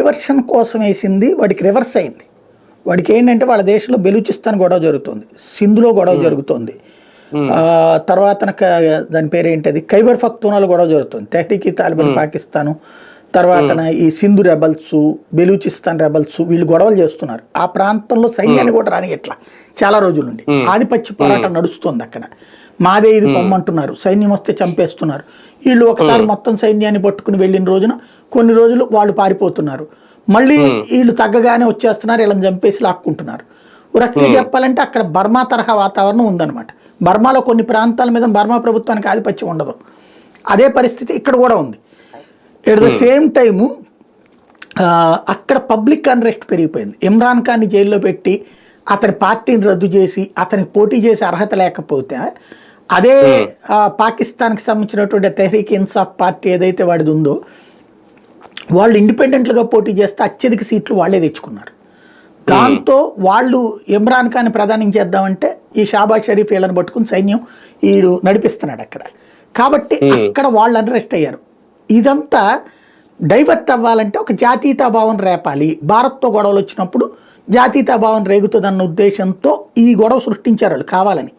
Reversion కోసం వేసింది వాడికి రివర్స్ అయింది. వాడికి ఏంటంటే వాళ్ళ దేశంలో బెలూచిస్తాన్ గొడవ జరుగుతుంది, సింధులో గొడవ జరుగుతుంది, తర్వాత దాని పేరు ఏంటది ఖైబర్ పఖ్తూనాలో గొడవ జరుగుతుంది, తెహ్రీకి తాలిబాన్ పాకిస్తాను, తర్వాత ఈ సింధు రెబల్స్, బెలూచిస్తాన్ రెబల్స్ వీళ్ళు గొడవలు చేస్తున్నారు. ఆ ప్రాంతంలో సైన్యాన్ని కూడా రాని ఎట్లా చాలా రోజుల నుండి ఆధిపత్య పోరాటం నడుస్తుంది. అక్కడ మాదే ఇది పొమ్మంటున్నారు, సైన్యం వస్తే చంపేస్తున్నారు. వీళ్ళు ఒకసారి మొత్తం సైన్యాన్ని పట్టుకుని వెళ్ళిన రోజున కొన్ని రోజులు వాళ్ళు పారిపోతున్నారు, మళ్ళీ వీళ్ళు తగ్గగానే వచ్చేస్తున్నారు, వీళ్ళని చంపేసి లాక్కుంటున్నారు. ఒక రకంగా చెప్పాలంటే అక్కడ బర్మా తరహా వాతావరణం ఉందన్నమాట. బర్మాలో కొన్ని ప్రాంతాల మీద బర్మా ప్రభుత్వానికి ఆధిపత్యం ఉండదు, అదే పరిస్థితి ఇక్కడ కూడా ఉంది. ఎట్ ద సేమ్ టైము అక్కడ పబ్లిక్ అన్రెస్ట్ పెరిగిపోయింది. ఇమ్రాన్ ఖాన్ని జైల్లో పెట్టి అతని పార్టీని రద్దు చేసి అతనికి పోటీ చేసే అర్హత లేకపోతే అదే పాకిస్తాన్కి సంబంధించినటువంటి తెహ్రీక్ ఇన్సాఫ్ పార్టీ ఏదైతే వాడిది ఉందో వాళ్ళు ఇండిపెండెంట్లుగా పోటీ చేస్తే అత్యధిక సీట్లు వాళ్ళే తెచ్చుకున్నారు. దాంతో వాళ్ళు ఇమ్రాన్ ఖాన్ ప్రధానం చేద్దామంటే ఈ షాబాజ్ షరీఫ్ వీళ్ళని పట్టుకుని సైన్యం వీడు నడిపిస్తున్నాడు అక్కడ. కాబట్టి అక్కడ వాళ్ళు అరెస్ట్ అయ్యారు. ఇదంతా డైవర్ట్ అవ్వాలంటే ఒక జాతీయతాభావం రేపాలి, భారత్తో గొడవలు వచ్చినప్పుడు జాతీయతాభావం రేగుతుందన్న ఉద్దేశంతో ఈ గొడవ సృష్టించారు వాళ్ళు కావాలని.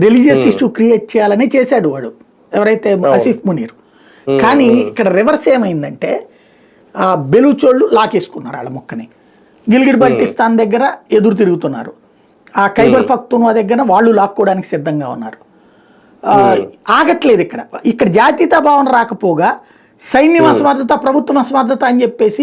రిలీజియస్ ఇష్యూ క్రియేట్ చేయాలని చేశాడు వాడు ఎవరైతే ఆసిఫ్ మునీర్. కానీ ఇక్కడ రివర్స్ ఏమైందంటే బెలూచోళ్ళు లాకేసుకున్నారు వాళ్ళ మొక్కని, గిల్గిట్ బల్టిస్తాన్ దగ్గర ఎదురు తిరుగుతున్నారు, ఆ ఖైబర్ పఖ్తూన్వా దగ్గర వాళ్ళు లాక్కోవడానికి సిద్ధంగా ఉన్నారు. ఆగట్లేదు ఇక్కడ జాతీయతా భావన రాకపోగా సైన్యం అసమర్థత ప్రభుత్వం అసమర్థత అని చెప్పేసి